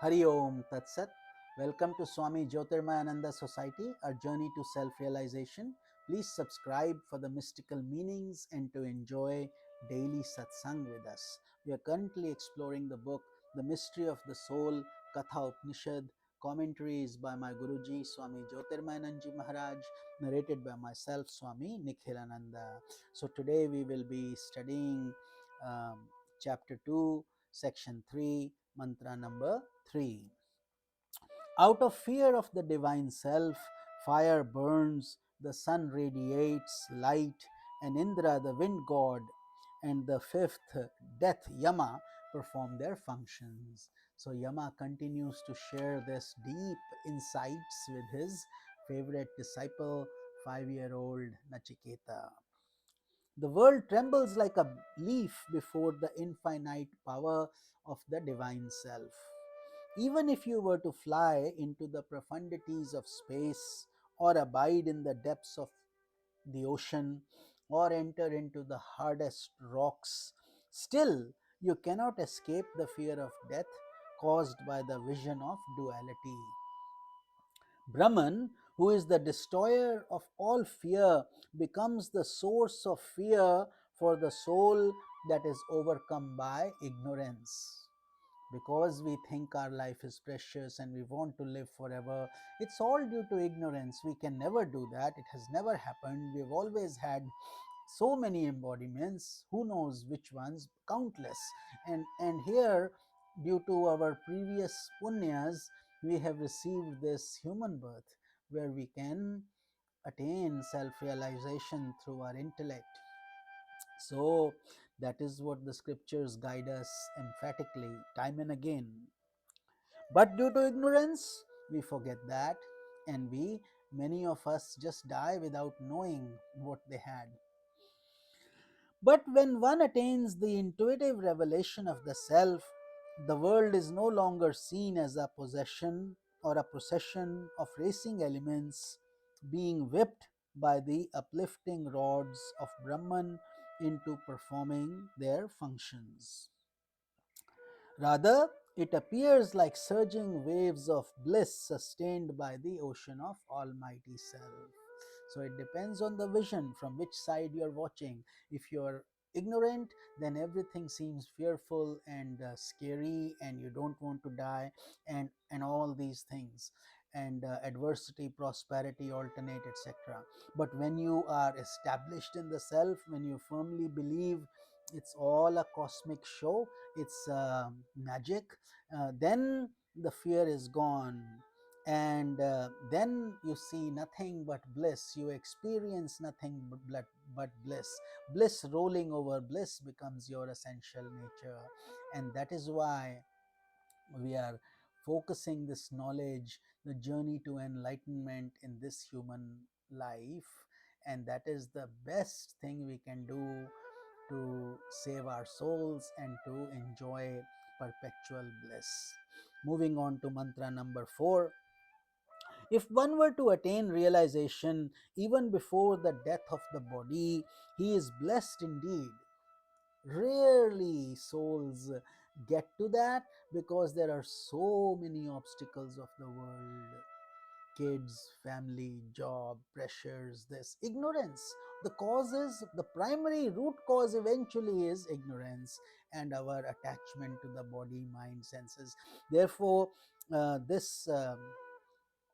Hari Om Tat Sat. Welcome to Swami Jyotirmayananda Society, our journey to self realization. Please subscribe for the mystical meanings and to enjoy daily satsang with us. We are currently exploring the book The Mystery of the Soul, Katha Upanishad. Commentaries by my Guruji Swami Jyotirmayananda Maharaj, narrated by myself Swami Nikhilananda. So today we will be studying um, chapter 2, section 3, mantra number 3. Out of fear of the divine self, fire burns, the sun radiates light, and Indra, the wind god, and the fifth, death, Yama, perform their functions. So, Yama continues to share this deep insights with his favorite disciple, 5-year-old Nachiketa. The world trembles like a leaf before the infinite power of the divine self. Even if you were to fly into the profundities of space, or abide in the depths of the ocean, or enter into the hardest rocks, still you cannot escape the fear of death caused by the vision of duality. Brahman, who is the destroyer of all fear, becomes the source of fear for the soul that is overcome by ignorance. Because we think our life is precious and we want to live forever, it's all due to ignorance. We can never do that. It has never happened. We've always had so many embodiments, who knows which ones, countless. And here, due to our previous punyas, we have received this human birth where we can attain self realization through our intellect. So that is what the scriptures guide us emphatically time and again. But due to ignorance, we forget that, and many of us just die without knowing what they had. But when one attains the intuitive revelation of the self, the world is no longer seen as a possession or a procession of racing elements being whipped by the uplifting rods of Brahman into performing their functions. Rather, it appears like surging waves of bliss sustained by the ocean of Almighty Self. So it depends on the vision from which side you are watching. If you are ignorant, then everything seems fearful and scary, and you don't want to die, and all these things, and adversity, prosperity, alternate, etc. But when you are established in the self, when you firmly believe it's all a cosmic show, it's magic, then the fear is gone, and then you see nothing but bliss, you experience nothing but bliss. Bliss rolling over bliss becomes your essential nature, and that is why we are focusing this knowledge, the journey to enlightenment in this human life, and that is the best thing we can do to save our souls and to enjoy perpetual bliss. Moving on to mantra number 4. If one were to attain realization even before the death of the body, he is blessed indeed. Rarely souls get to that because there are so many obstacles of the world: kids, family, job, pressures, this ignorance. The causes, the primary root cause eventually is ignorance and our attachment to the body, mind, senses. Therefore, this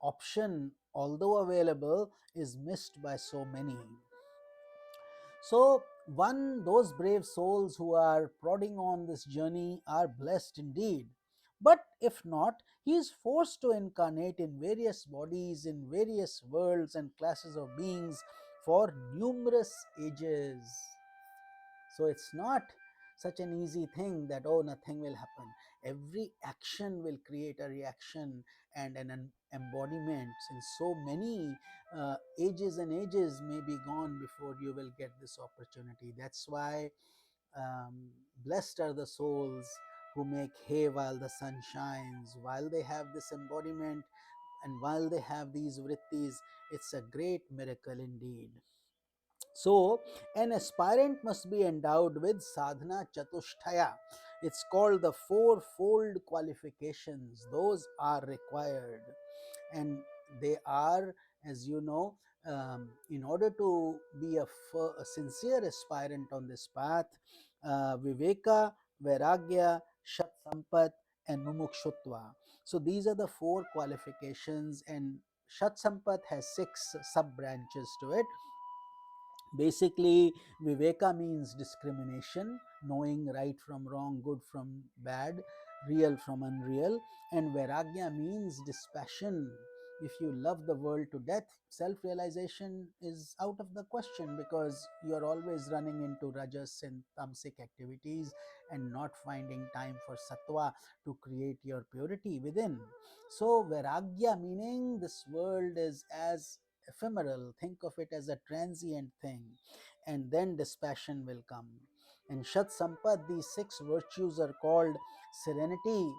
option, although available, is missed by so many. So, those brave souls who are prodding on this journey are blessed indeed. But if not, he is forced to incarnate in various bodies, in various worlds and classes of beings for numerous ages. So it's not such an easy thing that, oh, nothing will happen. Every action will create a reaction and an embodiment. In so many ages and ages may be gone before you will get this opportunity. That's why blessed are the souls who make hay while the sun shines, while they have this embodiment and while they have these vrittis. It's a great miracle indeed. So, an aspirant must be endowed with sadhana chatushtaya, It's called the fourfold qualifications. Those are required, and they are, as you know, in order to be a sincere aspirant on this path, viveka, vairagya, shat sampat, and mumukshutva. So these are the four qualifications, and shat sampat has six sub branches to it. Basically, viveka means discrimination, knowing right from wrong, good from bad, real from unreal. And vairagya means dispassion. If you love the world to death, self realization is out of the question, because you are always running into rajas and tamasic activities and not finding time for sattva to create your purity within. So, vairagya meaning this world is as ephemeral, think of it as a transient thing, and then dispassion will come. In Shat Sampad, these six virtues are called serenity,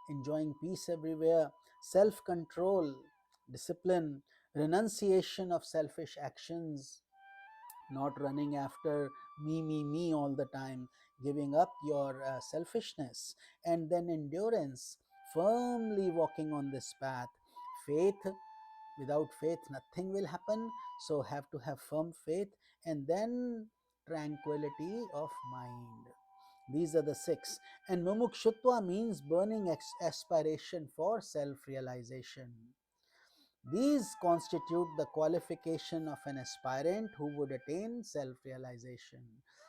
enjoying peace everywhere, self control, discipline, renunciation of selfish actions, not running after me all the time, giving up your selfishness, and then endurance, firmly walking on this path, faith. Without faith nothing will happen, so have to have firm faith, and then tranquility of mind. These are the six. And mumukshutva means burning aspiration for self realization. These constitute the qualification of an aspirant who would attain self realization.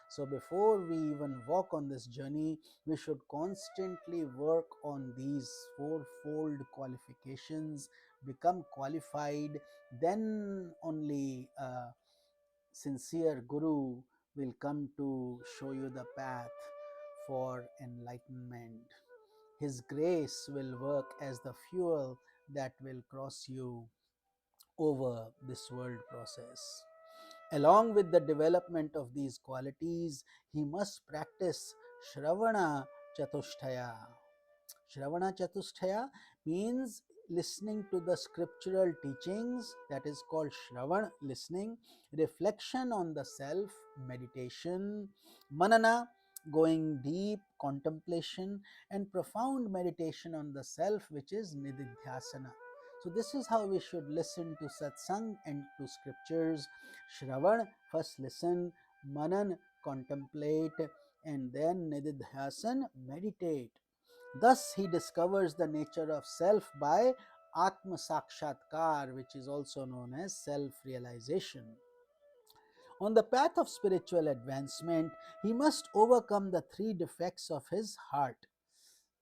So, before we even walk on this journey, we should constantly work on these fourfold qualifications, become qualified, then only a sincere Guru will come to show you the path for enlightenment. His grace will work as the fuel that will cross you over this world process. Along with the development of these qualities, he must practice Shravana Chatushtaya. Shravana Chatushtaya means listening to the scriptural teachings, that is called Shravan, listening, reflection on the self, meditation, Manana, going deep, contemplation, and profound meditation on the self, which is Nididhyasana. So, this is how we should listen to satsang and to scriptures. Shravan, first listen, Manan, contemplate, and then Nididhyasan, meditate. Thus, he discovers the nature of self by Atma Sakshatkar, which is also known as self realization. On the path of spiritual advancement, he must overcome the three defects of his heart,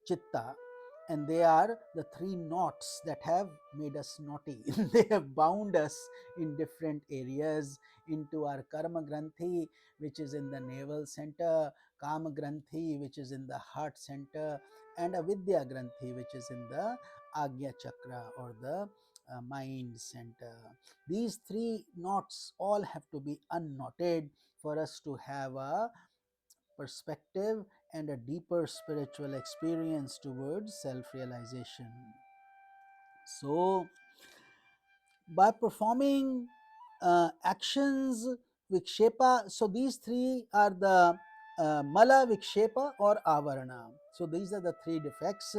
chitta, and they are the three knots that have made us naughty. They have bound us in different areas into our karma granthi, which is in the navel center, kama granthi, which is in the heart center, and avidya granthi, which is in the agya chakra, or the mind center. These three knots all have to be unknotted for us to have a perspective and a deeper spiritual experience towards self realization. So, by performing actions vikshepa, so these three are the mala, vikshepa, or avarana. So these are the three defects.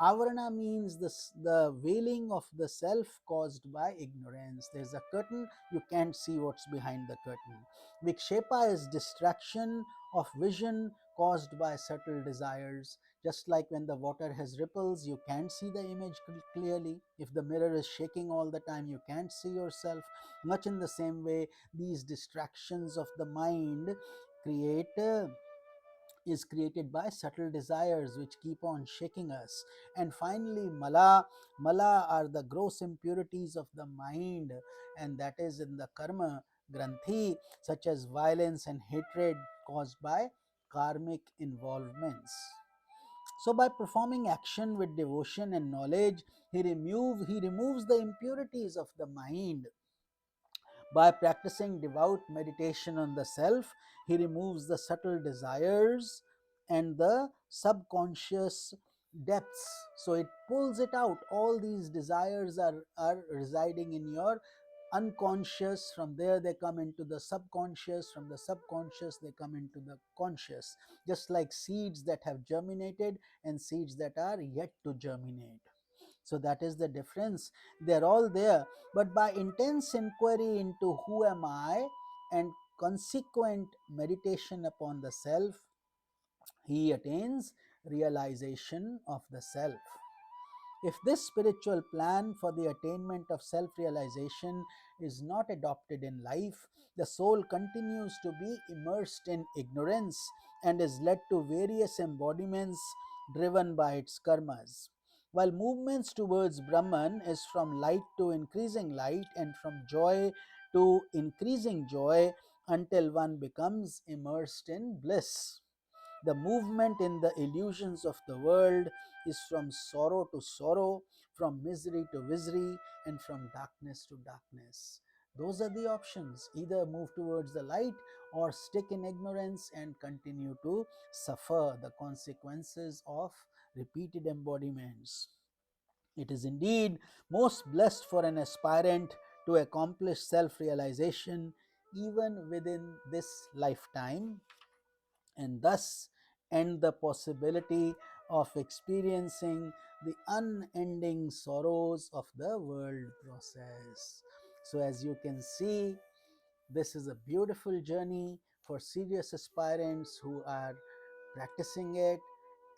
Avarana means the veiling of the self caused by ignorance. There's a curtain, you can't see what's behind the curtain. Vikshepa is distraction of vision caused by subtle desires. Just like when the water has ripples, you can't see the image clearly. If the mirror is shaking all the time, you can't see yourself. Much in the same way, these distractions of the mind create is created by subtle desires which keep on shaking us. And finally, mala are the gross impurities of the mind, and that is in the karma granthi, such as violence and hatred caused by karmic involvements. So, by performing action with devotion and knowledge, he removes the impurities of the mind. By practicing devout meditation on the self, he removes the subtle desires and the subconscious depths. So, it pulls it out. All these desires are residing in your unconscious, from there they come into the subconscious, from the subconscious they come into the conscious, just like seeds that have germinated and seeds that are yet to germinate. So that is the difference. They're all there, but by intense inquiry into who am I and consequent meditation upon the self, he attains realization of the self. If this spiritual plan for the attainment of self realization is not adopted in life, the soul continues to be immersed in ignorance and is led to various embodiments driven by its karmas. While movements towards Brahman is from light to increasing light and from joy to increasing joy until one becomes immersed in bliss. The movement in the illusions of the world is from sorrow to sorrow, from misery to misery, and from darkness to darkness. Those are the options. Either move towards the light or stick in ignorance and continue to suffer the consequences of repeated embodiments. It is indeed most blessed for an aspirant to accomplish self realization even within this lifetime, and thus end the possibility of experiencing the unending sorrows of the world process. So, as you can see, this is a beautiful journey for serious aspirants who are practicing it,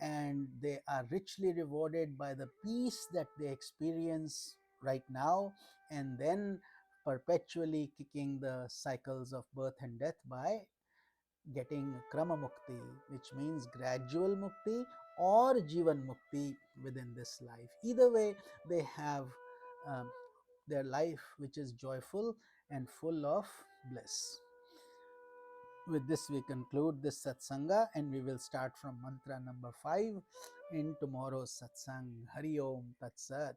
and they are richly rewarded by the peace that they experience right now, and then perpetually kicking the cycles of birth and death by getting krama mukti, which means gradual mukti or jivan mukti within this life. Either way, they have um, their life which is joyful and full of bliss. With this, we conclude this satsanga, and we will start from mantra number 5 in tomorrow's satsang. Hari Om Tat Sat.